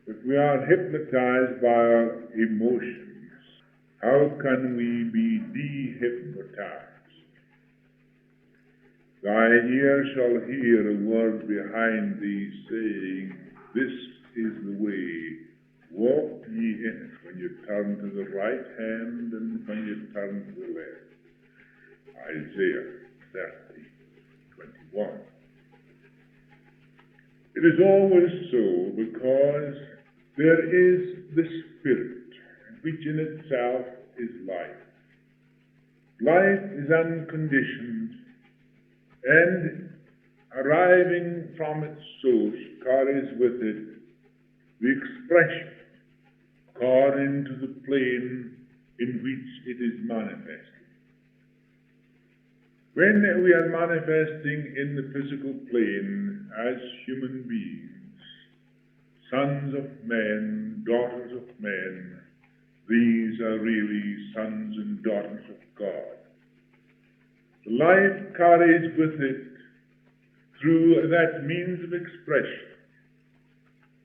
If we are hypnotized by our emotions, how can we be de-hypnotized? Thy ear shall hear a word behind thee saying, This is the way, walk ye in it, when you turn to the right hand and when you turn to the left. Isaiah 30:21. It is always so because there is the Spirit, which in itself is life. Life is unconditioned, and arriving from its source carries with it the expression according to the plane in which it is manifested. When we are manifesting in the physical plane as human beings, sons of men, daughters of men, these are really sons and daughters of God. The life carries with it, through that means of expression,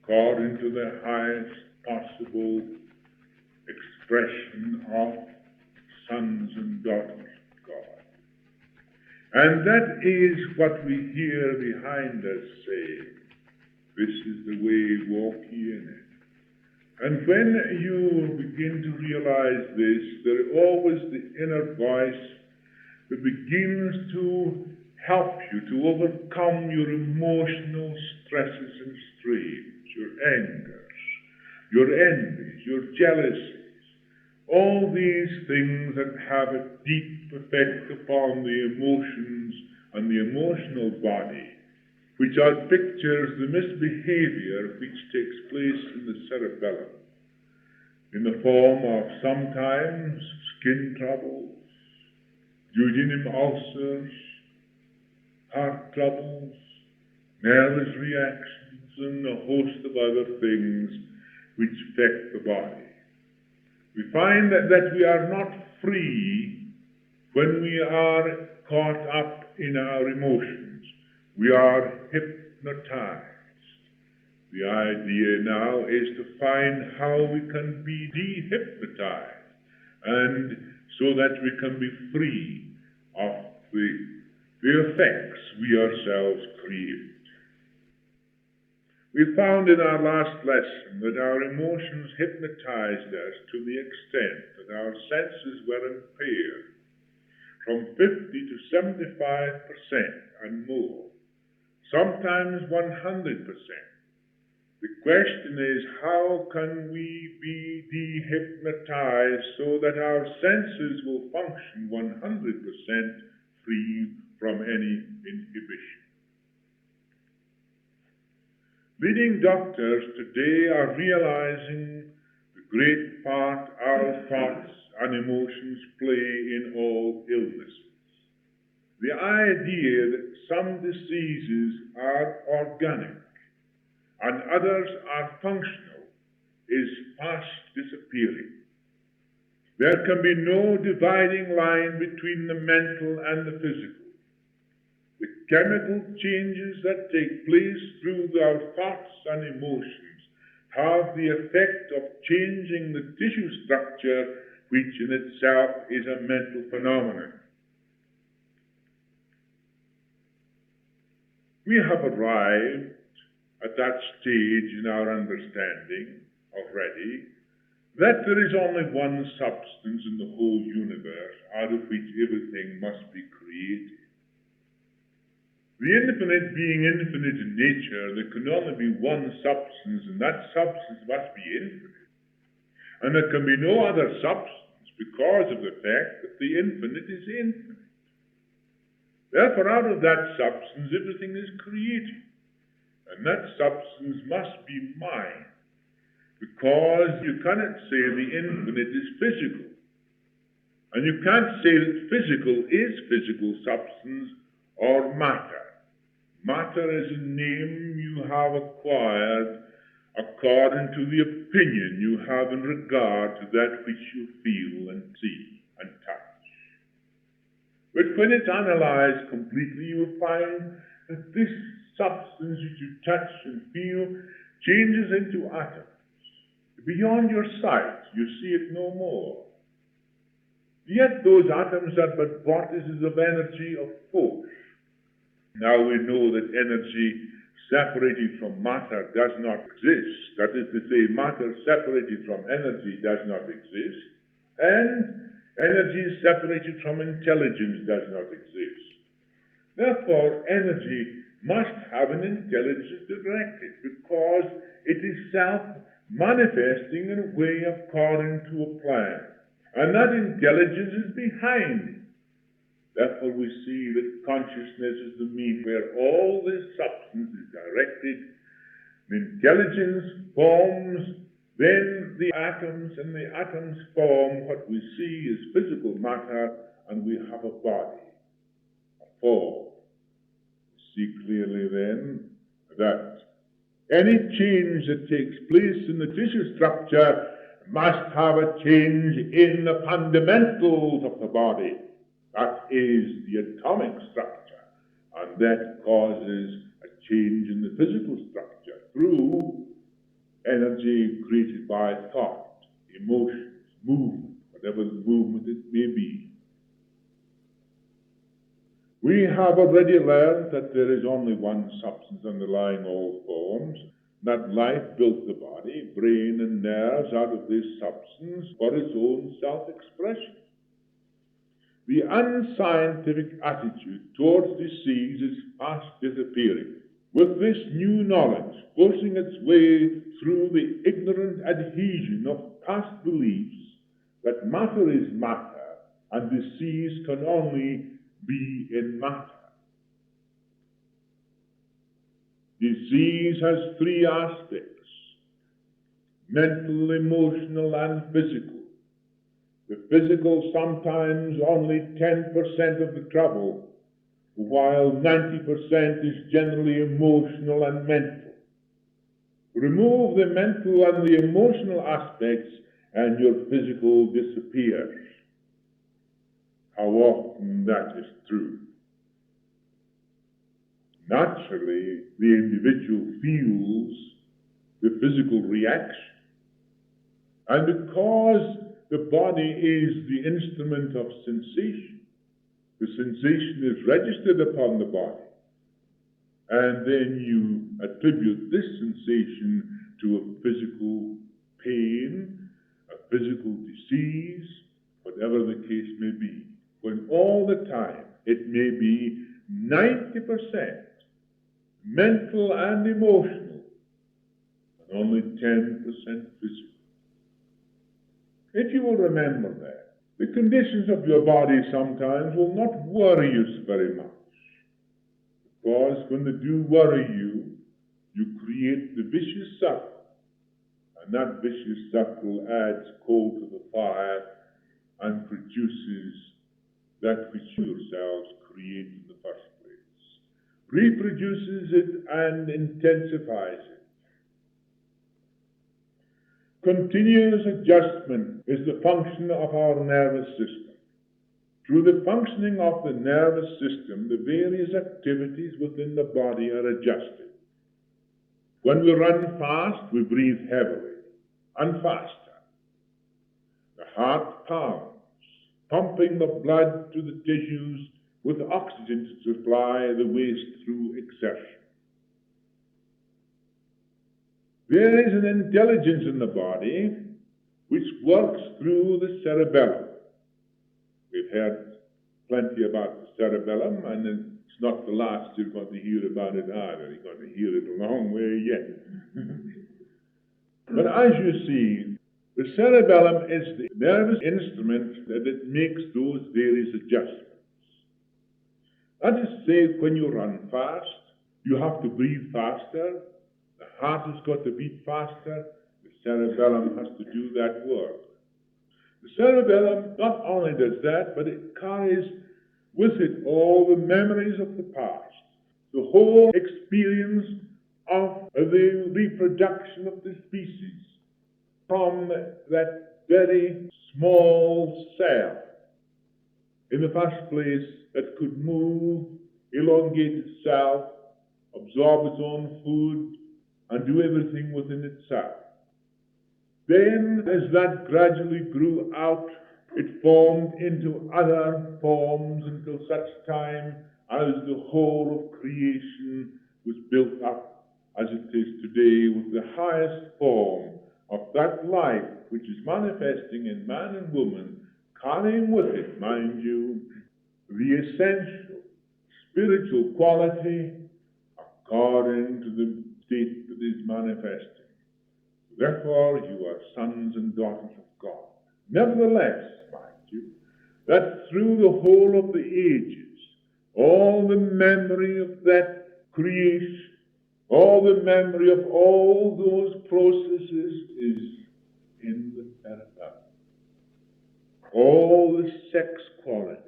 according to the highest possible expression of sons and daughters of God. And that is what we hear behind us saying, This is the way, walk ye in it. And when you begin to realize this, there is always the inner voice that begins to help you to overcome your emotional stresses and strains, your angers, your envies, your jealousies, all these things that have a deep effect upon the emotions and the emotional body, which are pictures the misbehavior which takes place in the cerebellum in the form of sometimes skin troubles, duodenum ulcers, heart troubles, nervous reactions, and a host of other things which affect the body. We find that we are not free when we are caught up in our emotions. We are hypnotized. The idea now is to find how we can be de-hypnotized, and so that we can be free of the effects we ourselves create. We found in our last lesson that our emotions hypnotized us to the extent that our senses were impaired from 50 to 75% and more, sometimes 100%. The question is, how can we be de-hypnotized so that our senses will function 100% free from any inhibition? Leading doctors today are realizing the great part our thoughts and emotions play in all illnesses. The idea that some diseases are organic and others are functional is fast disappearing. There can be no dividing line between the mental and the physical. The chemical changes that take place through our thoughts and emotions have the effect of changing the tissue structure, which in itself is a mental phenomenon. We have arrived at that stage in our understanding already that there is only one substance in the whole universe out of which everything must be created. The infinite being infinite in nature, there can only be one substance, and that substance must be infinite. And there can be no other substance because of the fact that the infinite is infinite. Therefore, out of that substance, everything is created. And that substance must be mine, because you cannot say the infinite is physical. And you can't say that physical is physical substance or matter. Matter is a name you have acquired according to the opinion you have in regard to that which you feel and see and touch. But when it's analyzed completely, you will find that this substance which you touch and feel changes into atoms. Beyond your sight, you see it no more. Yet those atoms are but vortices of energy, of force. Now we know that energy separated from matter does not exist. That is to say, matter separated from energy does not exist, and energy separated from intelligence does not exist. Therefore, energy must have an intelligence to direct it, because it is self-manifesting in a way according to a plan. And that intelligence is behind it. Therefore, we see that consciousness is the mean where all this substance is directed. The intelligence forms then the atoms, and the atoms form what we see as physical matter, and we have a body, a form. We see clearly then that any change that takes place in the tissue structure must have a change in the fundamentals of the body. That is the atomic structure, and that causes a change in the physical structure through energy created by thought, emotions, movement, whatever the movement it may be. We have already learned that there is only one substance underlying all forms, that life built the body, brain and nerves out of this substance for its own self-expression. The unscientific attitude towards disease is fast disappearing. With this new knowledge forcing its way through the ignorant adhesion of past beliefs that matter is matter and disease can only be in matter. Disease has three aspects: mental, emotional, and physical. The physical sometimes only 10% of the trouble, while 90% is generally emotional and mental. Remove the mental and the emotional aspects and your physical disappears. How often that is true. Naturally, the individual feels the physical reaction, and because the body is the instrument of sensation, the sensation is registered upon the body, and then you attribute this sensation to a physical pain, a physical disease, whatever the case may be, when all the time it may be 90% mental and emotional, and only 10% physical. If you will remember that, the conditions of your body sometimes will not worry you very much, because when they do worry you, you create the vicious circle, and that vicious circle adds coal to the fire and produces that which you yourselves create in the first place, reproduces it and intensifies it. Continuous adjustment is the function of our nervous system. Through the functioning of the nervous system, the various activities within the body are adjusted. When we run fast, we breathe heavily and faster. The heart pounds, pumping the blood to the tissues with oxygen to supply the waste through exertion. There is an intelligence in the body which works through the cerebellum. We've heard plenty about the cerebellum, and it's not the last you're going to hear about it either. You're going to hear it a long way yet. But as you see, the cerebellum is the nervous instrument that it makes those various adjustments. That is to say, when you run fast, you have to breathe faster. The heart has got to beat faster. The cerebellum has to do that work. The cerebellum not only does that, but it carries with it all the memories of the past, the whole experience of the reproduction of the species from that very small cell, in the first place, that could move, elongate itself, absorb its own food, and do everything within itself. Then, as that gradually grew out, it formed into other forms until such time as the whole of creation was built up as it is today, with the highest form of that life which is manifesting in man and woman, carrying with it, mind you, the essential spiritual quality according to the state that is manifesting. Therefore, you are sons and daughters of God. Nevertheless, mind you, that through the whole of the ages, all the memory of that creation, all the memory of all those processes is in the cerebellum. All the sex qualities,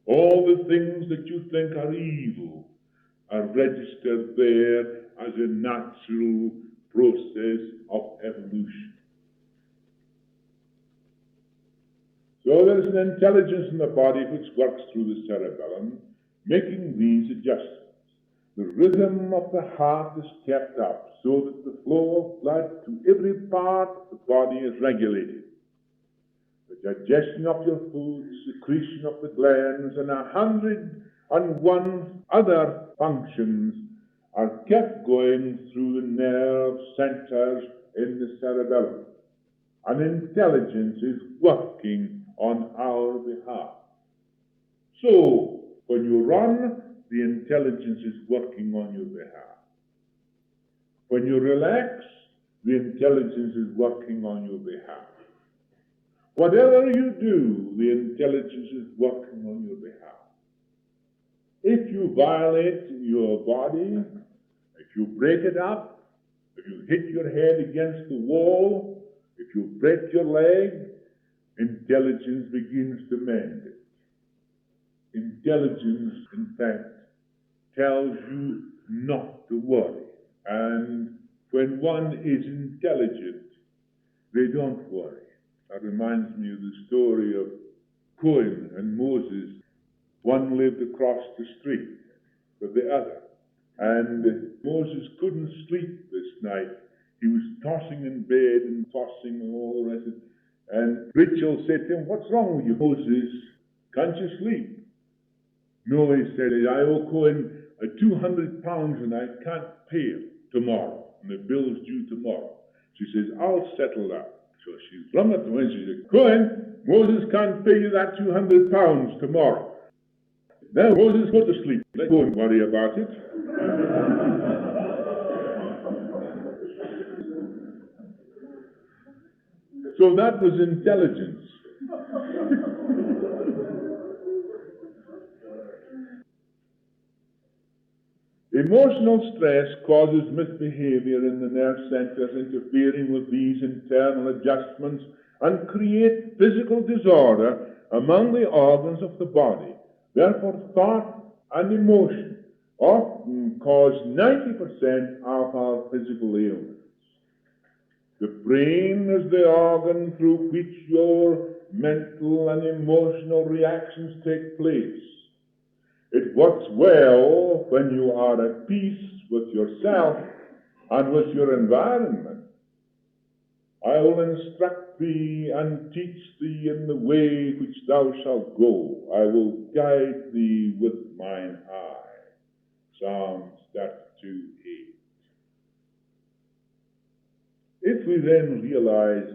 all the things that you think are evil are registered there as a natural process of evolution. So there is an intelligence in the body which works through the cerebellum, making these adjustments. The rhythm of the heart is kept up so that the flow of blood to every part of the body is regulated. The digestion of your food, secretion of the glands, and 101 other functions are kept going through the nerve centers in the cerebellum. An intelligence is working on our behalf. So, when you run, the intelligence is working on your behalf. When you relax, the intelligence is working on your behalf. Whatever you do, the intelligence is working on your behalf. If you violate your body, if you break it up, if you hit your head against the wall, if you break your leg, intelligence begins to mend it. Intelligence, in fact, tells you not to worry. And when one is intelligent, they don't worry. That reminds me of the story of Cohen and Moses. One lived across the street from the other. And Moses couldn't sleep this night. He was tossing in bed and tossing and all the rest of it. And Rachel said to him, "What's wrong with you, Moses? Can't you sleep?" "No," he said, "I owe Cohen £200 and I can't pay it tomorrow. And the bill's due tomorrow." She says, "I'll settle that." So she rung at the window. She said, "Cohen, Moses can't pay you that £200 tomorrow. Now, Moses, go to sleep. Let's go and worry about it." So that was intelligence. Emotional stress causes misbehavior in the nerve centers, interfering with these internal adjustments and create physical disorder among the organs of the body. Therefore, thought and emotion often cause 90% of our physical ailments. The brain is the organ through which your mental and emotional reactions take place. It works well when you are at peace with yourself and with your environment. "I will instruct thee and teach thee in the way which thou shalt go. I will guide thee with mine eye." Psalms 32:8. If we then realize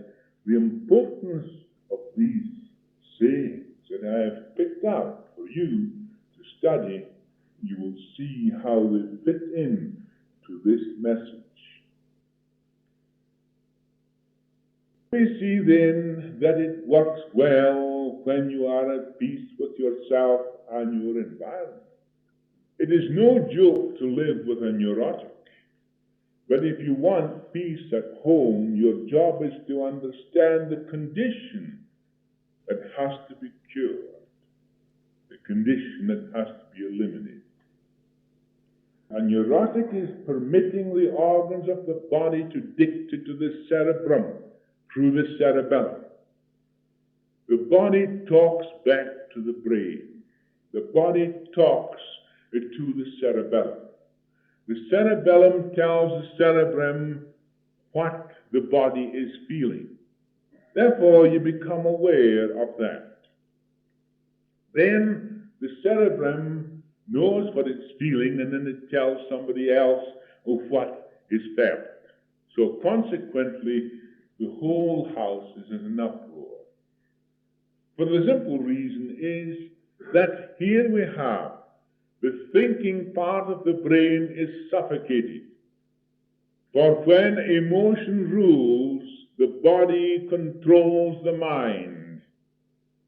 the importance of these sayings that I have picked out for you to study, you will see how they fit in to this message. We see then that it works well when you are at peace with yourself and your environment. It is no joke to live with a neurotic. But if you want peace at home, your job is to understand the condition that has to be cured, the condition that has to be eliminated. A neurotic is permitting the organs of the body to dictate to the cerebrum through the cerebellum. The body talks back to the brain. The body talks to the cerebellum. The cerebellum tells the cerebrum what the body is feeling. Therefore, you become aware of that. Then the cerebrum knows what it's feeling, and then it tells somebody else of what is felt. So consequently, the whole house is in an uproar. For the simple reason is that here we have the thinking part of the brain is suffocated. For when emotion rules, the body controls the mind.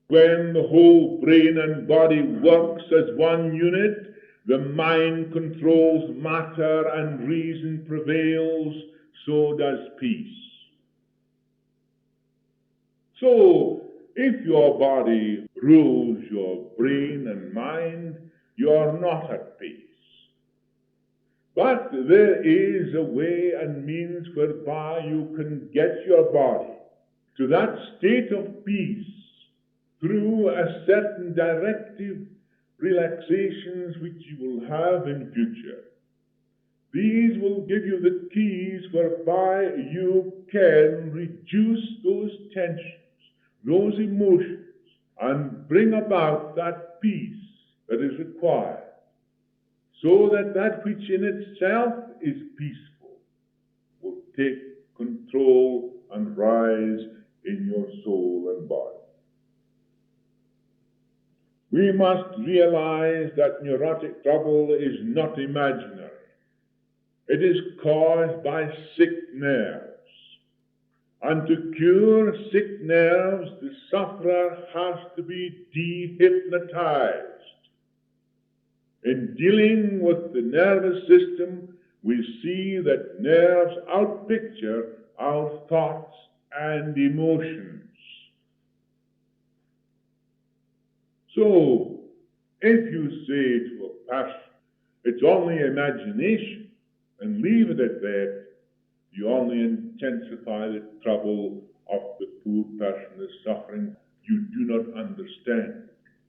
When the whole brain and body works as one unit, the mind controls matter and reason prevails, so does peace. So, if your body rules your brain and mind, you are not at peace. But there is a way and means whereby you can get your body to that state of peace through a certain directive relaxations which you will have in future. These will give you the keys whereby you can reduce those tensions, those emotions, and bring about that peace that is required, so that that which in itself is peaceful will take control and rise in your soul and body. We must realize that neurotic trouble is not imaginary. It is caused by sick nerves. And to cure sick nerves, the sufferer has to be dehypnotized. In dealing with the nervous system, we see that nerves outpicture our thoughts and emotions. So, if you say to a person, it's only imagination, and leave it at that, you only intensify the trouble of the poor person who is suffering. You do not understand,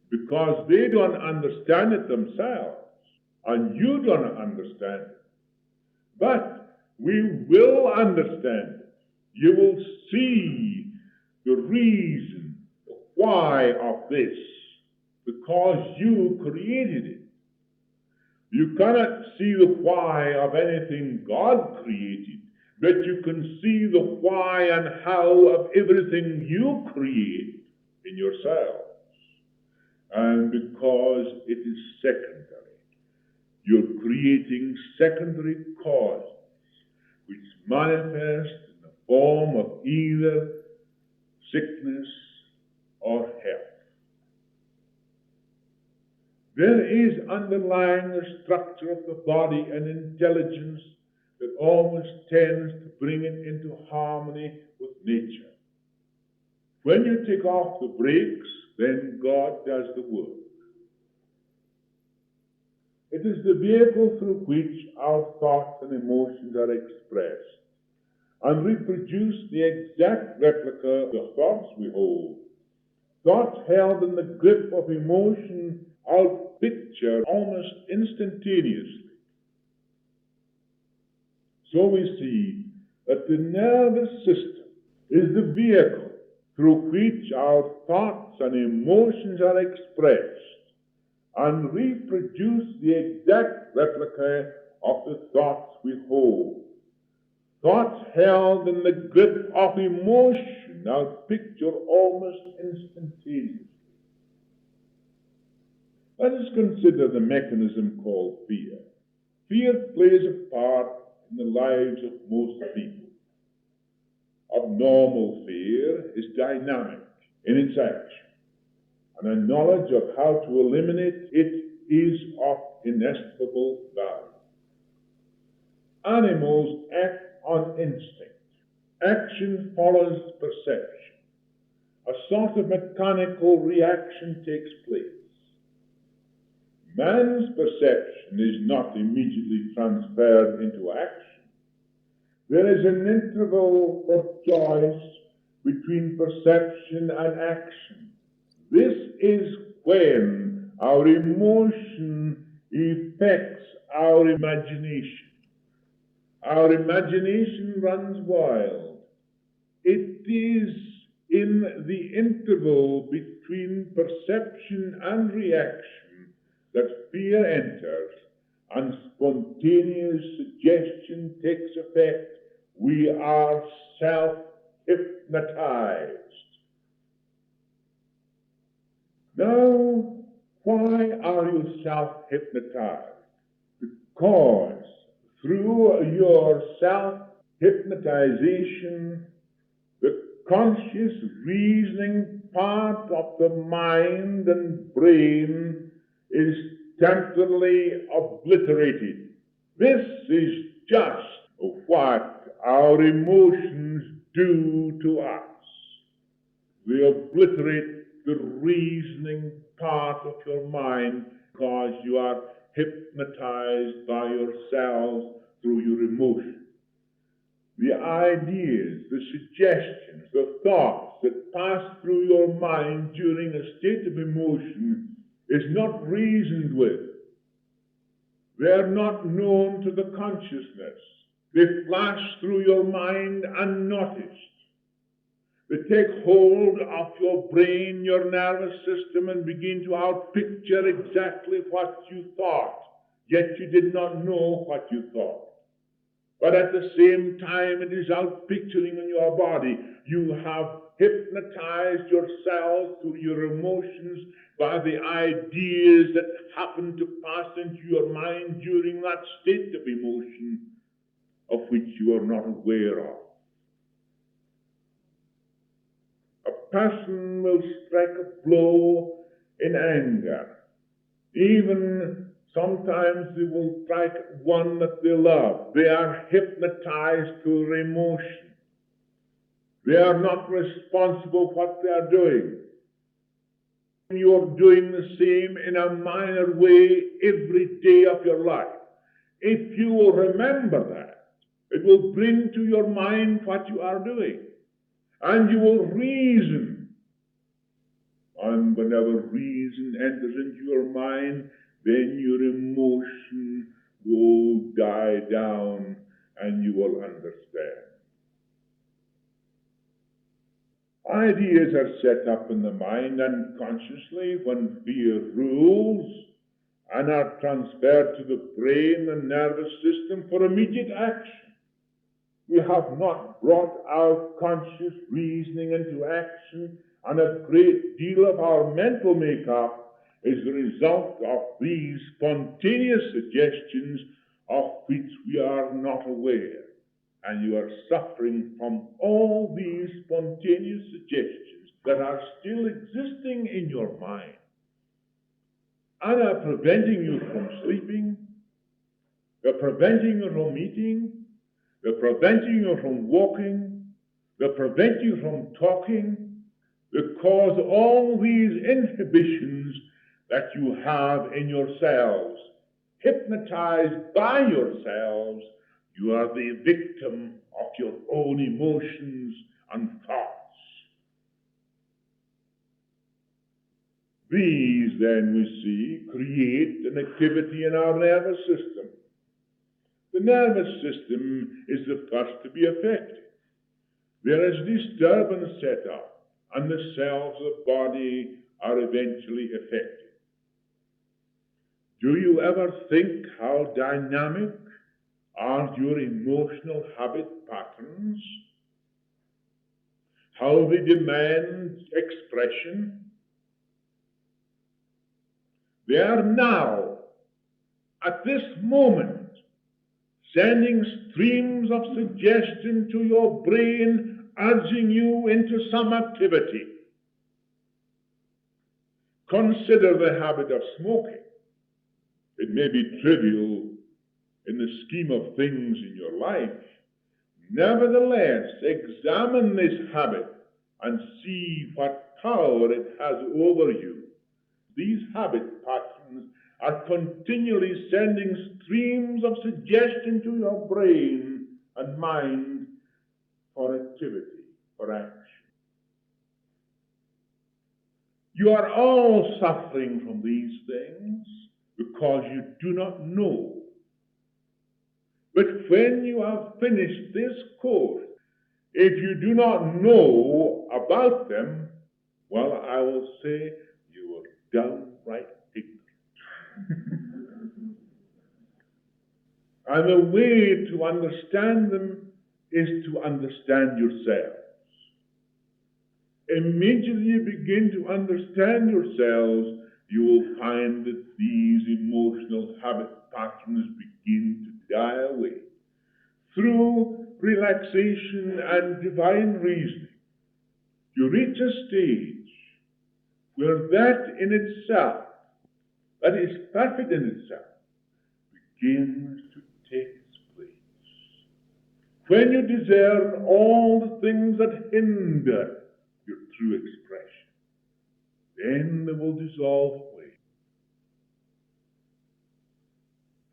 because they don't understand it themselves, and you don't understand it. But we will understand it. You will see the reason, the why of this, because you created it. You cannot see the why of anything God created, but you can see the why and how of everything you create in yourselves. And because it is secondary, you're creating secondary causes which manifest in the form of either sickness or health. There is underlying the structure of the body an intelligence that always tends to bring it into harmony with nature. When you take off the brakes, then God does the work. It is the vehicle through which our thoughts and emotions are expressed and reproduce the exact replica of the thoughts we hold. Thoughts held in the grip of emotion outpicture almost instantaneously. So we see that the nervous system is the vehicle through which our thoughts and emotions are expressed and reproduce the exact replica of the thoughts we hold. Thoughts held in the grip of emotion outpicture almost instantaneously. Let us consider the mechanism called fear. Fear plays a part in the lives of most people. Abnormal fear is dynamic in its action, and a knowledge of how to eliminate it is of inestimable value. Animals act on instinct. Action follows perception. A sort of mechanical reaction takes place. Man's perception is not immediately transferred into action. There is an interval of choice between perception and action. This is when our emotion affects our imagination. Our imagination runs wild. It is in the interval between perception and reaction that fear enters and spontaneous suggestion takes effect. We are self-hypnotized. Now, why are you self-hypnotized? Because through your self-hypnotization, the conscious reasoning part of the mind and brain is temporarily obliterated. This is just what our emotions do to us. They obliterate the reasoning part of your mind because you are hypnotized by yourselves through your emotions. The ideas, the suggestions, the thoughts that pass through your mind during a state of emotion is not reasoned with. They are not known to the consciousness. They flash through your mind unnoticed. They take hold of your brain, your nervous system, and begin to outpicture exactly what you thought, yet you did not know what you thought. But at the same time, it is outpicturing in your body. You have hypnotized yourself through your emotions by the ideas that happen to pass into your mind during that state of emotion of which you are not aware of. A person will strike a blow in anger. Even sometimes they will strike one that they love. They are hypnotized through their emotion. They are not responsible for what they are doing. You are doing the same in a minor way every day of your life. If you will remember that, it will bring to your mind what you are doing. And you will reason. And whenever reason enters into your mind, then your emotion will die down and you will understand. Ideas are set up in the mind unconsciously when fear rules and are transferred to the brain and nervous system for immediate action. We have not brought our conscious reasoning into action, and a great deal of our mental makeup is the result of these spontaneous suggestions of which we are not aware. And you are suffering from all these spontaneous suggestions that are still existing in your mind and are preventing you from sleeping, they're preventing you from eating, they're preventing you from walking, they prevent you from talking, they cause all these inhibitions that you have in yourselves. Hypnotized by yourselves, you are the victim of your own emotions and thoughts. These, then, we see, create an activity in our nervous system. The nervous system is the first to be affected. There is disturbance set up, and the cells of the body are eventually affected. Do you ever think how dynamic are your emotional habit patterns? How they demand expression? They are now, at this moment, sending streams of suggestion to your brain, urging you into some activity. Consider the habit of smoking. It may be trivial in the scheme of things in your life. Nevertheless, examine this habit and see what power it has over you. These habit patterns are continually sending streams of suggestion to your brain and mind for activity, for action. You are all suffering from these things because you do not know But when you have finished this course, if you do not know about them, well, I will say you are downright ignorant. And the way to understand them is to understand yourselves. Immediately you begin to understand yourselves, you will find that these emotional habit patterns begin to die away. Through relaxation and divine reasoning, you reach a stage where that in itself, that is perfect in itself, begins to take its place. When you discern all the things that hinder your true expression, then they will dissolve away.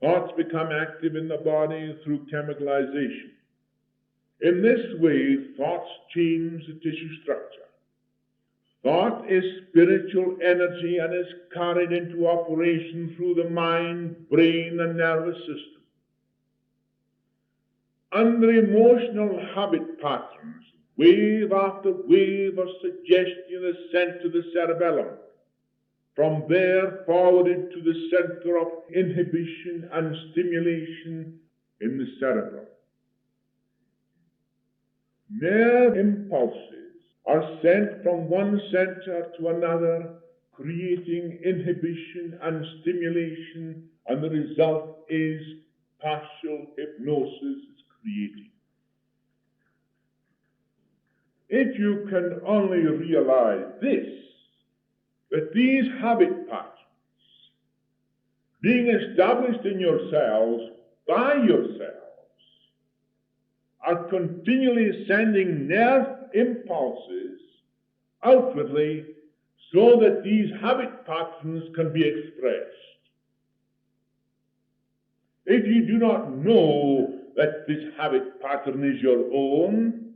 Thoughts become active in the body through chemicalization. In this way, thoughts change the tissue structure. Thought is spiritual energy and is carried into operation through the mind, brain, and nervous system. Under emotional habit patterns, wave after wave of suggestion is sent to the cerebellum. From there, forwarded to the center of inhibition and stimulation in the cerebrum. Nerve impulses are sent from one center to another, creating inhibition and stimulation, and the result is partial hypnosis is created. If you can only realize this, that these habit patterns, being established in yourselves by yourselves, are continually sending nerve impulses outwardly so that these habit patterns can be expressed. If you do not know that this habit pattern is your own,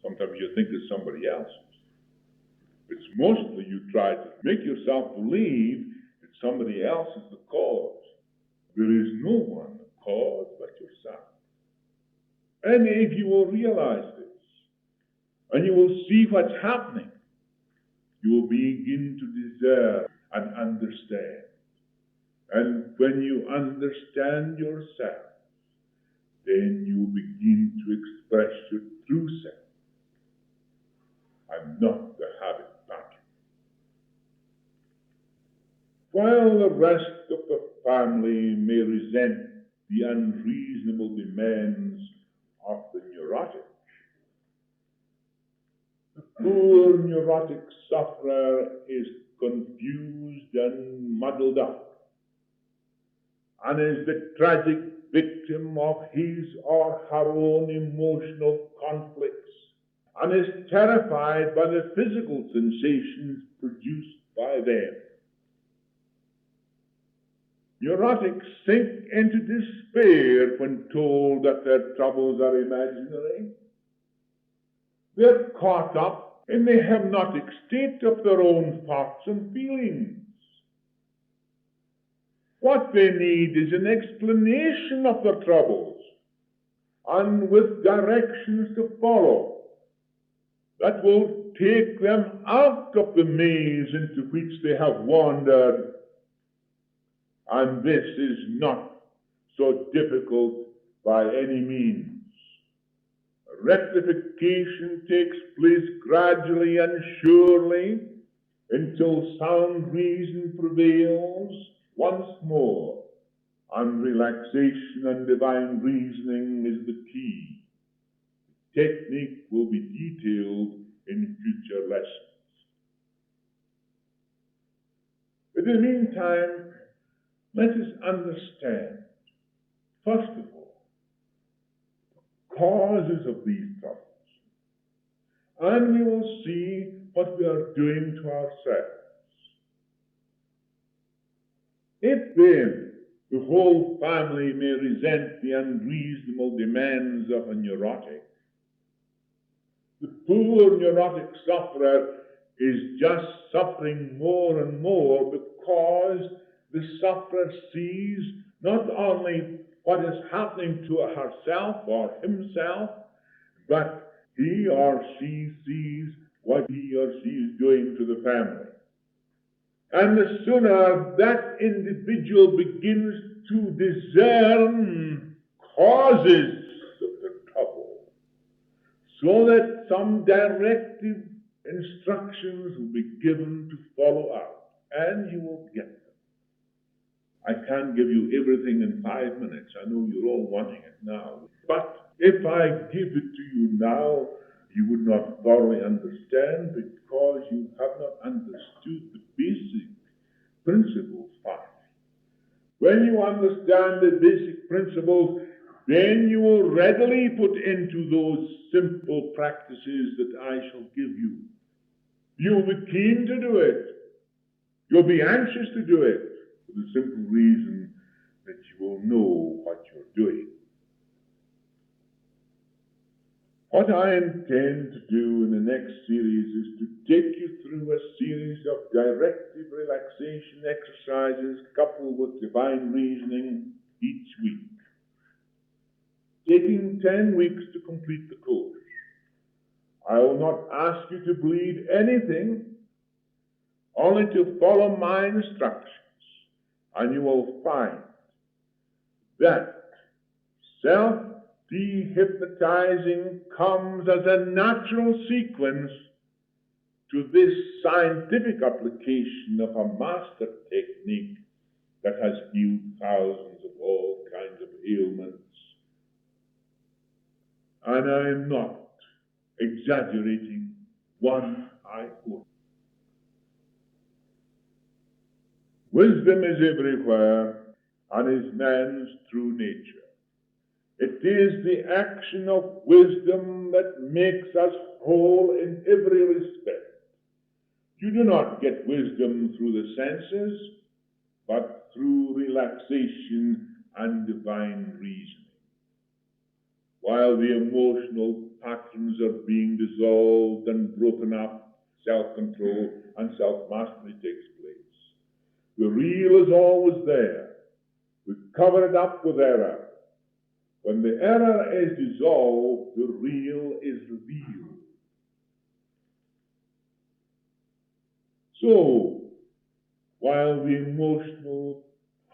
sometimes you think it's somebody else's. It's mostly you try to make yourself believe that somebody else is the cause. There is no one the cause but yourself. And if you will realize this, and you will see what's happening, you will begin to discern and understand. And when you understand yourself, then you begin to express your true self, and not the habit pattern. While the rest of the family may resent the unreasonable demands of the neurotic, the poor neurotic sufferer is confused and muddled up, and is the tragic victim of his or her own emotional conflicts, and is terrified by the physical sensations produced by them. Neurotics sink into despair when told that their troubles are imaginary. They're caught up in the hypnotic state of their own thoughts and feelings. What they need is an explanation of their troubles, and with directions to follow that will take them out of the maze into which they have wandered. And this is not so difficult by any means. Rectification takes place gradually and surely until sound reason prevails once more, and relaxation and divine reasoning is the key. The technique will be detailed in future lessons. In the meantime, let us understand, first of all, the causes of these troubles, and we will see what we are doing to ourselves. If then the whole family may resent the unreasonable demands of a neurotic, the poor neurotic sufferer is just suffering more and more because the sufferer sees not only what is happening to herself or himself, but he or she sees what he or she is doing to the family. And the sooner that individual begins to discern causes of the trouble, so that some directive instructions will be given to follow out, and you will get them. I can't give you everything in 5 minutes. I know you're all wanting it now. But if I give it to you now, you would not thoroughly understand, because you have not understood the basic principles first. When you understand the basic principles, then you will readily put into those simple practices that I shall give you. You'll be keen to do it. You'll be anxious to do it, for the simple reason that you will know what you're doing. What I intend to do in the next series is to take you through a series of directive relaxation exercises coupled with divine reasoning each week, taking 10 weeks to complete the course. I will not ask you to bleed anything, only to follow my instructions, and you will find that self-dehypnotizing comes as a natural sequence to this scientific application of a master technique that has healed thousands of all kinds of ailments. And I am not exaggerating one iota. Wisdom is everywhere and is man's true nature. It is the action of wisdom that makes us whole in every respect. You do not get wisdom through the senses, but through relaxation and divine reasoning. While the emotional patterns are being dissolved and broken up, self-control and self-mastery takes place. The real is always there. We cover it up with error. When the error is dissolved, the real is revealed. So, while the emotional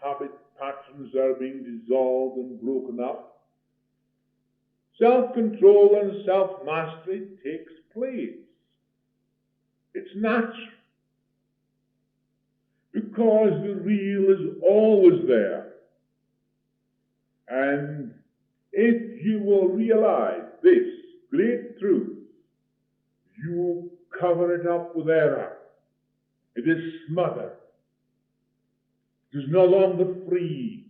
habit patterns are being dissolved and broken up, self-control and self-mastery takes place. It's natural, because the real is always there. And if you will realize this great truth, you cover it up with error. It is smothered. It is no longer free.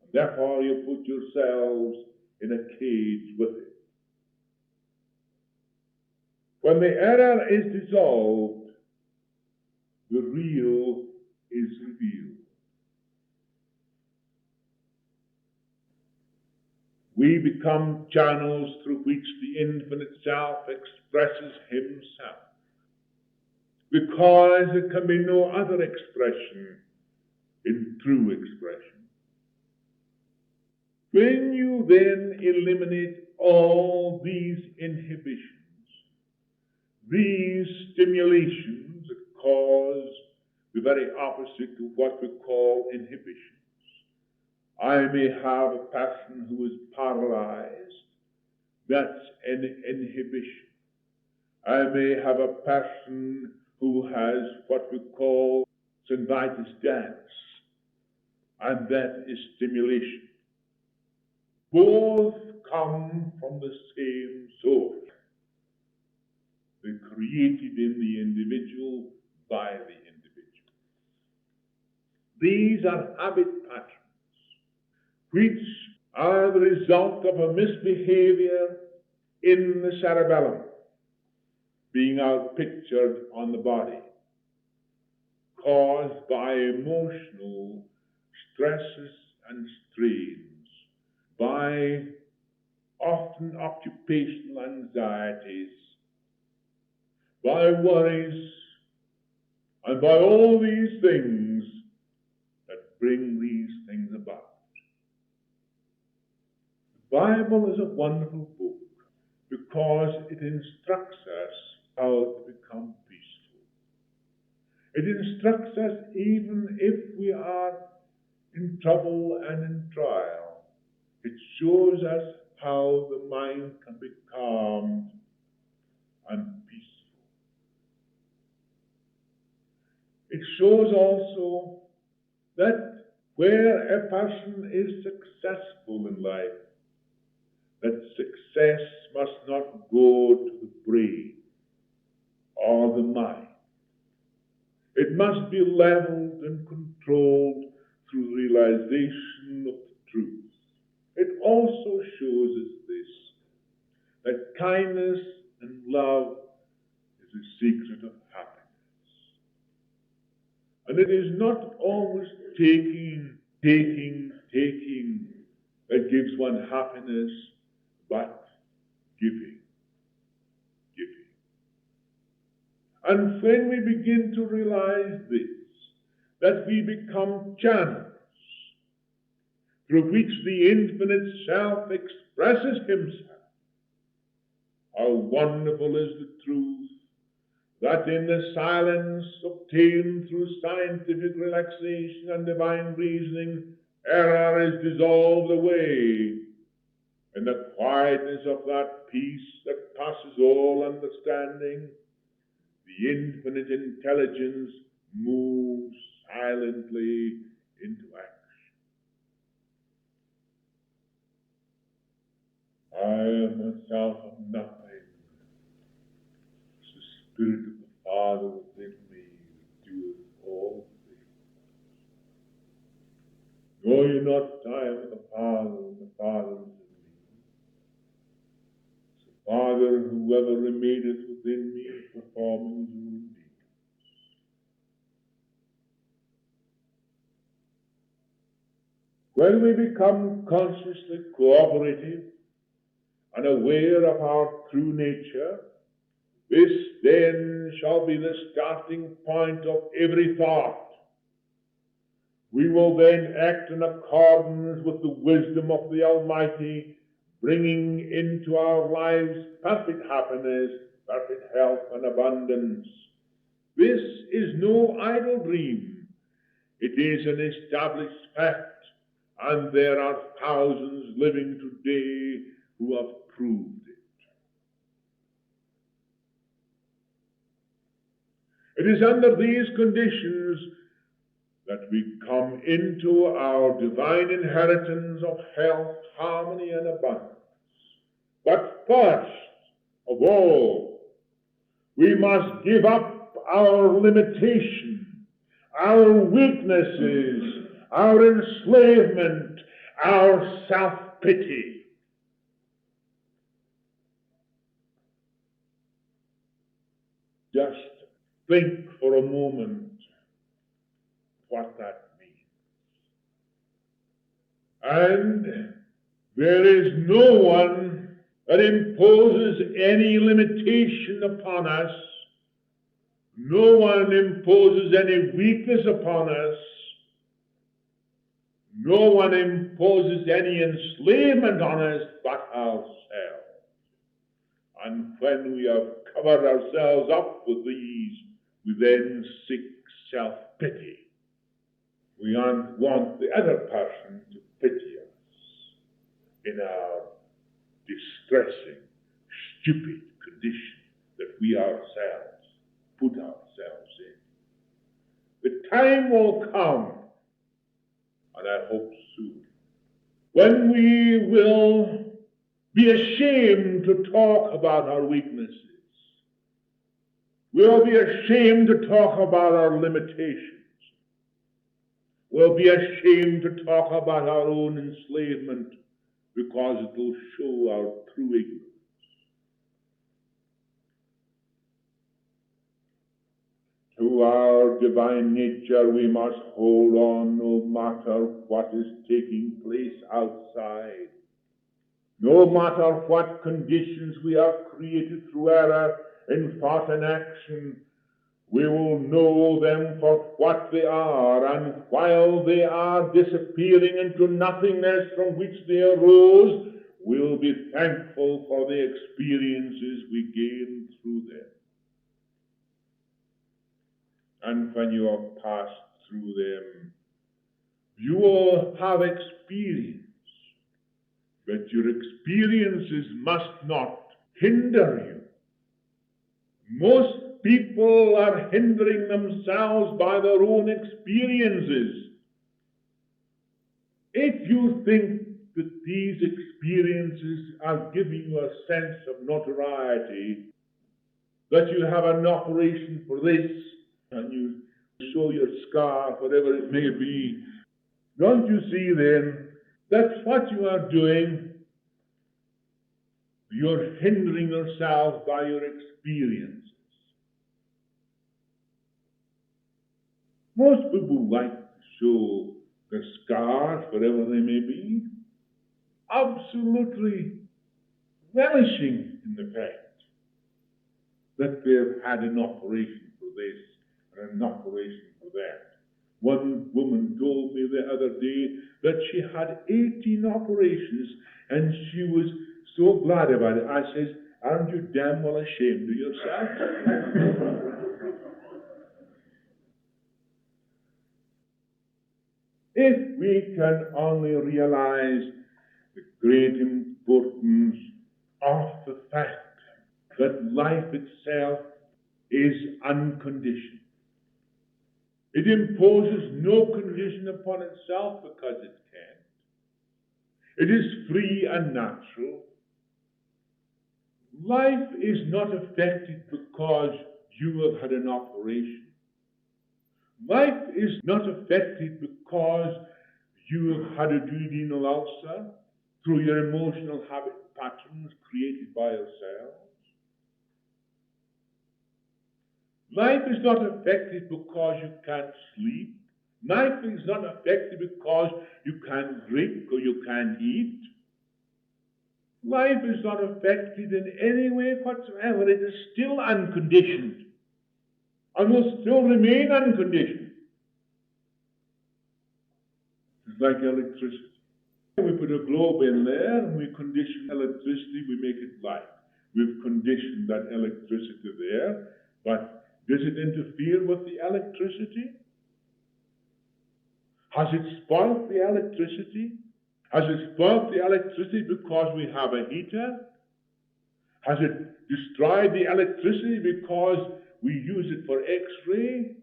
And therefore you put yourselves in a cage with it. When the error is dissolved, the real is revealed. We become channels through which the infinite self expresses himself, because there can be no other expression in true expression. When you then eliminate all these inhibitions, these stimulations that cause the very opposite of what we call inhibitions. I may have a person who is paralyzed. That's an inhibition. I may have a person who has what we call synovitis dance, and that is stimulation. Both come from the same source. They're created in the individual by the individual. These are habit patterns which are the result of a misbehavior in the cerebellum, being outpictured on the body, caused by emotional stresses and strains, by often occupational anxieties, by worries, and by all these things that bring these things about. Bible is a wonderful book because it instructs us how to become peaceful. It instructs us even if we are in trouble and in trial. It shows us how the mind can be calmed and peaceful. It shows also that where a person is successful in life, that success must not go to the brain or the mind. It must be leveled and controlled through realization of the truth. It also shows us this, that kindness and love is the secret of happiness. And it is not always taking that gives one happiness, but giving. And when we begin to realize this, that we become channels through which the infinite self expresses himself, how wonderful is the truth that in the silence obtained through scientific relaxation and divine reasoning, error is dissolved away. In the quietness of that peace that passes all understanding, the infinite intelligence moves silently into action. I myself am nothing. It's the Spirit of the Father within me that doeth all things. Know ye not I am the Father, and the Father is in me? It's the Father who ever remaineth within me, performing his own deeds. When we become consciously cooperative and aware of our true nature, this then shall be the starting point of every thought. We will then act in accordance with the wisdom of the Almighty, bringing into our lives perfect happiness, perfect health, and abundance. This is no idle dream. It is an established fact, and there are thousands living today who have proved it. It is under these conditions that we come into our divine inheritance of health, harmony, and abundance. But first of all, we must give up our limitation, our weaknesses, our enslavement, our self-pity. Just think for a moment what that means. And there is no one that imposes any limitation upon us. No one imposes any weakness upon us. No one imposes any enslavement on us but ourselves. And when we have covered ourselves up with these, we then seek self-pity. We want the other person to pity us in our distressing, stupid condition that we ourselves put ourselves in. The time will come, and I hope soon, when we will be ashamed to talk about our weaknesses. We'll be ashamed to talk about our limitations. We'll be ashamed to talk about our own enslavement because it will show our true ignorance. To our divine nature we must hold on no matter what is taking place outside. No matter what conditions we have created through error in thought and action, we will know them for what they are, and while they are disappearing into nothingness from which they arose, we'll be thankful for the experiences we gain through them. And when you have passed through them, you will have experience. But your experiences must not hinder you. Most people are hindering themselves by their own experiences. If you think that these experiences are giving you a sense of notoriety, that you have an operation for this, and you show your scar, whatever it may be, don't you see then that what you are doing, you're hindering yourself by your experiences? Most people like to show their scars, whatever they may be, absolutely relishing in the fact that they've had an operation for this and an operation for that. One woman told me the other day that she had 18 operations and she was so glad about it. I says, aren't you damn well ashamed of yourself? If we can only realize the great importance of the fact that life itself is unconditioned. It imposes no condition upon itself because it can. It is free and natural. Life is not affected because you have had an operation. Life is not affected because you have had a duodenal ulcer through your emotional habit patterns created by yourselves. Life is not affected because you can't sleep. Life is not affected because you can't drink or you can't eat. Life is not affected in any way whatsoever. It is still unconditioned and will still remain unconditioned. It's like electricity. We put a globe in there and we condition electricity, we make it light. We've conditioned that electricity there, but does it interfere with the electricity? Has it spoiled the electricity? Has it spoiled the electricity because we have a heater? Has it destroyed the electricity because we use it for X-ray?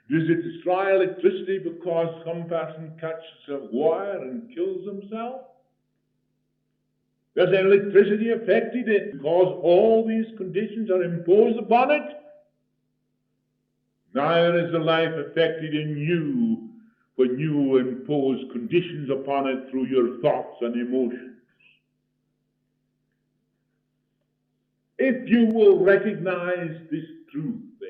Does it destroy electricity because some person catches a wire and kills himself? Does electricity affect it because all these conditions are imposed upon it? Neither is the life affected in you when you impose conditions upon it through your thoughts and emotions. If you will recognize this truth, then,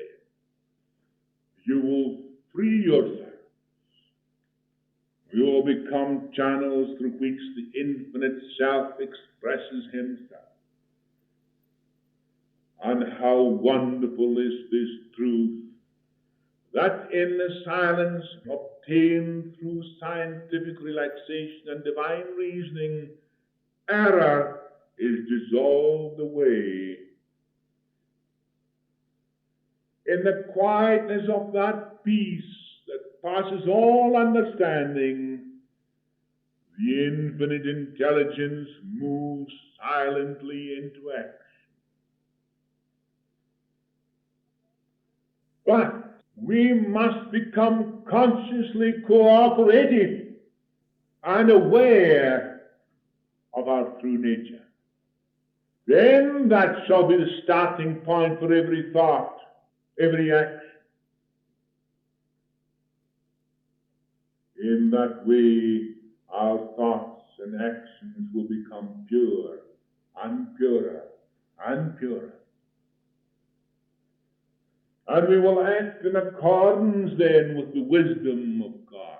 you will free yourself. You will become channels through which the infinite self expresses himself. And how wonderful is this truth, that in the silence obtained through scientific relaxation and divine reasoning, error is dissolved away. In the quietness of that peace that passes all understanding, the infinite intelligence moves silently into action. But we must become consciously cooperative and aware of our true nature. Then that shall be the starting point for every thought, every action. In that way, our thoughts and actions will become pure and purer and purer. And we will act in accordance then with the wisdom of God.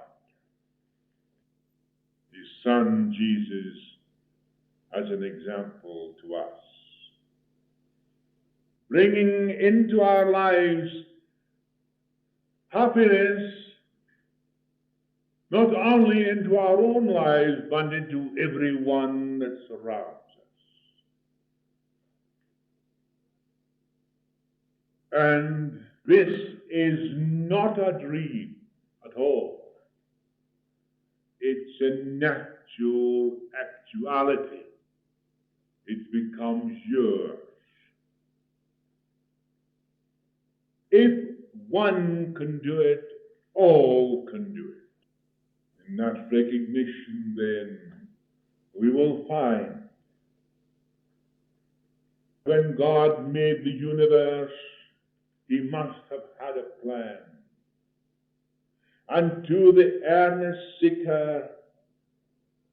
His Son Jesus as an example to us, bringing into our lives happiness, not only into our own lives, but into everyone that surrounds us. And this is not a dream at all. It's a natural actuality. It becomes yours. If one can do it, all can do it. In that recognition, then, we will find when God made the universe, he must have had a plan. And to the earnest seeker,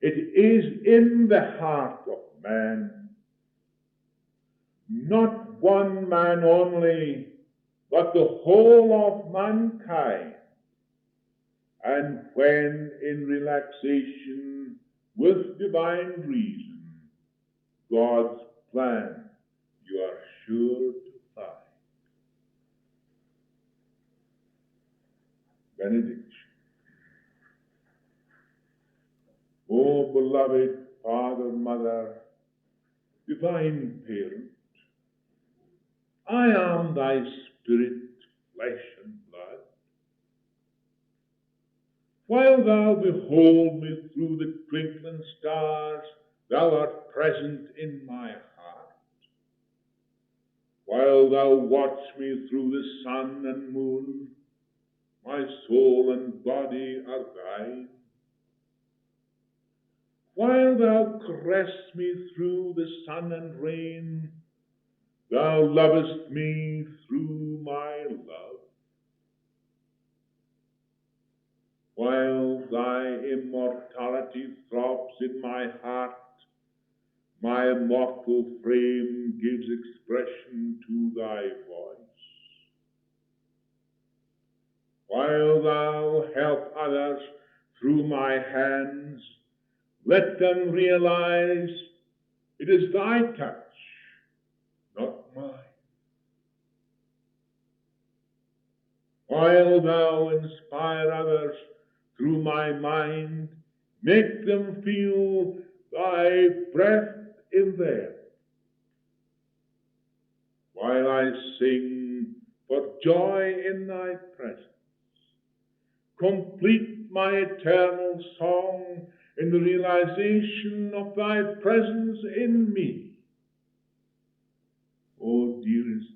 it is in the heart of man, not one man only, but the whole of mankind. And when in relaxation with divine reason, God's plan, you are sure to find. Benediction. O beloved Father, Mother, divine Parent, I am thy spirit, flesh and blood. While thou behold me through the twinkling stars, thou art present in my heart. While thou watch me through the sun and moon, my soul and body are thine. While thou caress me through the sun and rain, thou lovest me through my love. While thy immortality throbs in my heart, my immortal frame gives expression to thy voice. While thou help others through my hands, let them realize it is thy touch, not mine. While thou inspire others through my mind, make them feel thy breath in them. While I sing for joy in thy presence, complete my eternal song in the realization of thy presence in me. O dearest